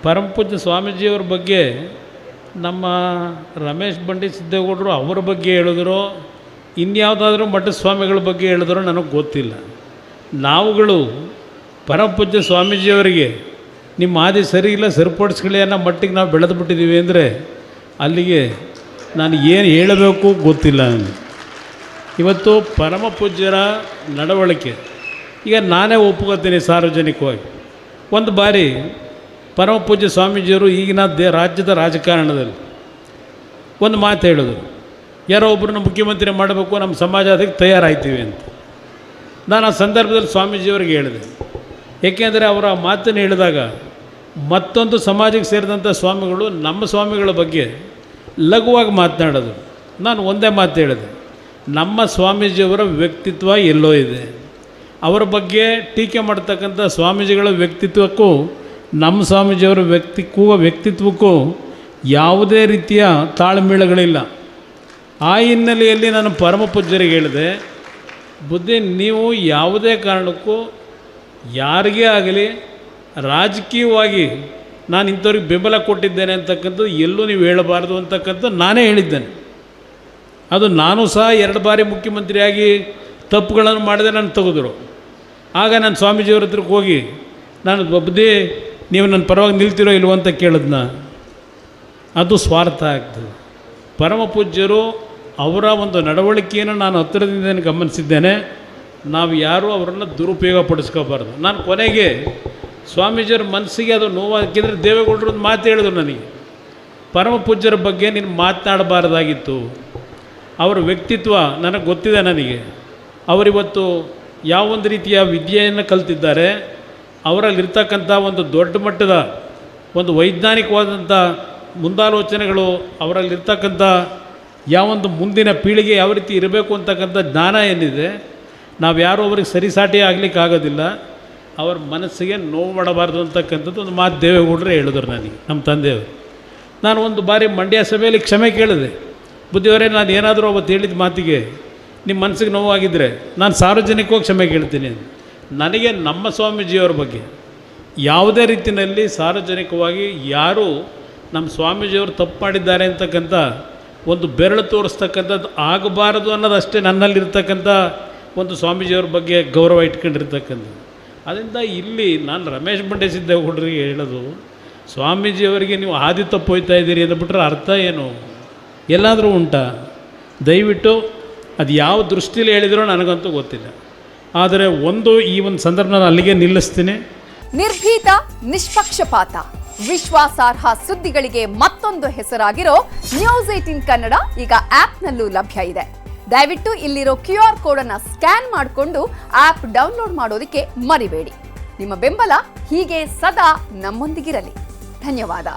ಪರಮಪೂಜ್ಯ ಸ್ವಾಮೀಜಿಯವ್ರ ಬಗ್ಗೆ ನಮ್ಮ ರಮೇಶ್ ಬಂಡಿ ಸಿದ್ದೇಗೌಡರು ಅವರ ಬಗ್ಗೆ ಹೇಳಿದ್ರು, ಇನ್ಯಾವುದಾದ್ರೂ ಮಠದ ಸ್ವಾಮಿಗಳ ಬಗ್ಗೆ ಹೇಳಿದ್ರು ನನಗೆ ಗೊತ್ತಿಲ್ಲ. ನಾವುಗಳು ಪರಮಪೂಜ್ಯ ಸ್ವಾಮೀಜಿಯವರಿಗೆ ನಿಮ್ಮ ಆದಿ ಸರಿ ಇಲ್ಲ, ಸರಿಪಡಿಸ್ಕೊಳ್ಳಿ ಅನ್ನೋ ಮಟ್ಟಿಗೆ ನಾವು ಬೆಳೆದು ಬಿಟ್ಟಿದ್ದೀವಿ ಅಂದರೆ ಅಲ್ಲಿಗೆ ನಾನು ಏನು ಹೇಳಬೇಕು ಗೊತ್ತಿಲ್ಲ. ಇವತ್ತು ಪರಮ ಪೂಜ್ಯರ ನಡವಳಿಕೆ ಈಗ ನಾನೇ ಒಪ್ಕೋತೀನಿ ಸಾರ್ವಜನಿಕವಾಗಿ. ಒಂದು ಬಾರಿ ಪರಮ ಪೂಜ್ಯ ಸ್ವಾಮೀಜಿಯವರು ಈಗಿನ ರಾಜ್ಯದ ರಾಜಕಾರಣದಲ್ಲಿ ಒಂದು ಮಾತು ಹೇಳಿದ್ರು, ಯಾರೋ ಒಬ್ಬರನ್ನ ಮುಖ್ಯಮಂತ್ರಿ ಮಾಡಬೇಕು, ನಮ್ಮ ಸಮಾಜ ಅದಕ್ಕೆ ತಯಾರಾಗ್ತೀವಿ ಅಂತ. ನಾನು ಆ ಸಂದರ್ಭದಲ್ಲಿ ಸ್ವಾಮೀಜಿಯವ್ರಿಗೆ ಹೇಳಿದೆ, ಏಕೆಂದರೆ ಅವರ ಮಾತನ್ನು ಹೇಳಿದಾಗ ಮತ್ತೊಂದು ಸಮಾಜಕ್ಕೆ ಸೇರಿದಂಥ ಸ್ವಾಮಿಗಳು ನಮ್ಮ ಸ್ವಾಮಿಗಳ ಬಗ್ಗೆ ಲಘುವಾಗಿ ಮಾತನಾಡೋದು. ನಾನು ಒಂದೇ ಮಾತು ಹೇಳಿದೆ, ನಮ್ಮ ಸ್ವಾಮೀಜಿಯವರ ವ್ಯಕ್ತಿತ್ವ ಎಲ್ಲೋ ಇದೆ. ಅವರ ಬಗ್ಗೆ ಟೀಕೆ ಮಾಡ್ತಕ್ಕಂಥ ಸ್ವಾಮೀಜಿಗಳ ವ್ಯಕ್ತಿತ್ವಕ್ಕೂ ನಮ್ಮ ಸ್ವಾಮೀಜಿಯವರ ವ್ಯಕ್ತಿತ್ವಕ್ಕೂ ಯಾವುದೇ ರೀತಿಯ ತಾಳ್ಮೇಳಗಳಿಲ್ಲ. ಆ ಹಿನ್ನೆಲೆಯಲ್ಲಿ ನಾನು ಪರಮ ಪೂಜ್ಯರಿಗೆ ಹೇಳಿದೆ, ಬುದ್ಧಿ ನೀವು ಯಾವುದೇ ಕಾರಣಕ್ಕೂ ಯಾರಿಗೇ ಆಗಲಿ ರಾಜಕೀಯವಾಗಿ ನಾನು ಇಂಥವ್ರಿಗೆ ಬೆಂಬಲ ಕೊಟ್ಟಿದ್ದೇನೆ ಅಂತಕ್ಕಂಥದ್ದು ಎಲ್ಲೂ ನೀವು ಹೇಳಬಾರ್ದು ಅಂತಕ್ಕಂಥದ್ದು ನಾನೇ ಹೇಳಿದ್ದೇನೆ. ಅದು ನಾನು ಸಹ 2 ಬಾರಿ ಮುಖ್ಯಮಂತ್ರಿಯಾಗಿ ತಪ್ಪುಗಳನ್ನು ಮಾಡಿದೆ, ನಾನು ತೆಗೆದ್ರು. ಆಗ ನಾನು ಸ್ವಾಮೀಜಿಯವ್ರ ಹತ್ರಕ್ಕೆ ಹೋಗಿ ನಾನು ಬುದ್ಧಿ ನೀವು ನನ್ನ ಪರವಾಗಿ ನಿಲ್ತಿರೋ ಇಲ್ವೋ ಅಂತ ಕೇಳಿದ್ನ. ಅದು ಸ್ವಾರ್ಥ ಆಗ್ತದೆ. ಪರಮ ಪೂಜ್ಯರು ಅವರ ಒಂದು ನಡವಳಿಕೆಯನ್ನು ನಾನು ಹತ್ತಿರದಿಂದ ಗಮನಿಸಿದ್ದೇನೆ. ನಾವು ಯಾರೂ ಅವರನ್ನು ದುರುಪಯೋಗ ಪಡಿಸ್ಕೋಬಾರ್ದು. ನಾನು ಕೊನೆಗೆ ಸ್ವಾಮೀಜಿಯವ್ರ ಮನಸ್ಸಿಗೆ ಅದು ನೋವಾಗಿದ್ದರೆ ದೇವೇಗೌಡರು ಒಂದು ಮಾತು ಹೇಳಿದ್ರು ನನಗೆ, ಪರಮ ಪೂಜ್ಯರ ಬಗ್ಗೆ ನೀನು ಮಾತನಾಡಬಾರ್ದಾಗಿತ್ತು. ಅವರ ವ್ಯಕ್ತಿತ್ವ ನನಗೆ ಗೊತ್ತಿದೆ. ನನಗೆ ಅವರಿವತ್ತು ಯಾವೊಂದು ರೀತಿಯ ವಿದ್ಯೆಯನ್ನು ಕಲ್ತಿದ್ದಾರೆ, ಅವರಲ್ಲಿರ್ತಕ್ಕಂಥ ಒಂದು ದೊಡ್ಡ ಮಟ್ಟದ ಒಂದು ವೈಜ್ಞಾನಿಕವಾದಂಥ ಮುಂದಾಲೋಚನೆಗಳು, ಅವರಲ್ಲಿರ್ತಕ್ಕಂಥ ಯಾವೊಂದು ಮುಂದಿನ ಪೀಳಿಗೆ ಯಾವ ರೀತಿ ಇರಬೇಕು ಅಂತಕ್ಕಂಥ ಜ್ಞಾನ ಏನಿದೆ, ನಾವು ಯಾರೂ ಅವ್ರಿಗೆ ಸರಿಸಾಟಿ ಆಗಲಿಕ್ಕಾಗೋದಿಲ್ಲ. ಅವ್ರ ಮನಸ್ಸಿಗೆ ನೋವು ಮಾಡಬಾರ್ದು ಅಂತಕ್ಕಂಥದ್ದು ಒಂದು ಮಾತು ದೇವೇಗೌಡರೇ ಹೇಳಿದ್ರು ನನಗೆ, ನಮ್ಮ ತಂದೆಯವರು. ನಾನು ಒಂದು ಬಾರಿ ಮಂಡ್ಯ ಸಭೆಯಲ್ಲಿ ಕ್ಷಮೆ ಕೇಳಿದೆ, ಬುದ್ಧಿಯವರೇ ನಾನು ಏನಾದರೂ ಅವತ್ತು ಹೇಳಿದ ಮಾತಿಗೆ ನಿಮ್ಮ ಮನಸ್ಸಿಗೆ ನೋವಾಗಿದ್ದರೆ ನಾನು ಸಾರ್ವಜನಿಕವಾಗಿ ಕ್ಷಮೆ ಕೇಳ್ತೀನಿ. ನನಗೆ ನಮ್ಮ ಸ್ವಾಮೀಜಿಯವರ ಬಗ್ಗೆ ಯಾವುದೇ ರೀತಿಯಲ್ಲಿ ಸಾರ್ವಜನಿಕವಾಗಿ ಯಾರೂ ನಮ್ಮ ಸ್ವಾಮೀಜಿಯವರು ತಪ್ಪು ಮಾಡಿದ್ದಾರೆ ಅಂತಕ್ಕಂಥ ಒಂದು ಬೆರಳು ತೋರಿಸ್ತಕ್ಕಂಥದ್ದು ಆಗಬಾರದು ಅನ್ನೋದಷ್ಟೇ ನನ್ನಲ್ಲಿರ್ತಕ್ಕಂಥ ಒಂದು ಸ್ವಾಮೀಜಿಯವ್ರ ಬಗ್ಗೆ ಗೌರವ ಇಟ್ಕೊಂಡಿರ್ತಕ್ಕಂಥದ್ದು. ಅದರಿಂದ ಇಲ್ಲಿ ನಾನು ರಮೇಶ್ ಬಂಡೆ ಸಿದ್ದೇಗೌಡರಿಗೆ ಹೇಳೋದು, ಸ್ವಾಮೀಜಿಯವರಿಗೆ ನೀವು ಹಾದಿ ತಪ್ಪು ಹೋಗ್ತಾ ಇದ್ದೀರಿ ಅಂದ್ಬಿಟ್ರೆ ಅರ್ಥ ಏನು ಎಲ್ಲಾದರೂ ಉಂಟಾ? ದಯವಿಟ್ಟು ಅದು ಯಾವ ದೃಷ್ಟಿಯಲ್ಲಿ ಹೇಳಿದ್ರೋ ನನಗಂತೂ ಗೊತ್ತಿಲ್ಲ. ಆದರೆ ಈ ಒಂದು ಸಂದರ್ಭ ನಾನು ಅಲ್ಲಿಗೆ ನಿಲ್ಲಿಸ್ತೀನಿ. ನಿರ್ಭೀತ, ನಿಷ್ಪಕ್ಷಪಾತ, ವಿಶ್ವಾಸಾರ್ಹ ಸುದ್ದಿಗಳಿಗೆ ಮತ್ತೊಂದು ಹೆಸರಾಗಿರೋ ನ್ಯೂಸ್ 18 ಕನ್ನಡ ಈಗ ಆಪ್ನಲ್ಲೂ ಲಭ್ಯ ಇದೆ. ದಯವಿಟ್ಟು ಇಲ್ಲಿರೋ QR ಕೋಡ್ ಅನ್ನು ಸ್ಕ್ಯಾನ್ ಮಾಡಿಕೊಂಡು ಆಪ್ ಡೌನ್ಲೋಡ್ ಮಾಡೋದಕ್ಕೆ ಮರಿಬೇಡಿ. ನಿಮ್ಮ ಬೆಂಬಲ ಹೀಗೆ ಸದಾ ನಮ್ಮೊಂದಿಗಿರಲಿ. ಧನ್ಯವಾದ.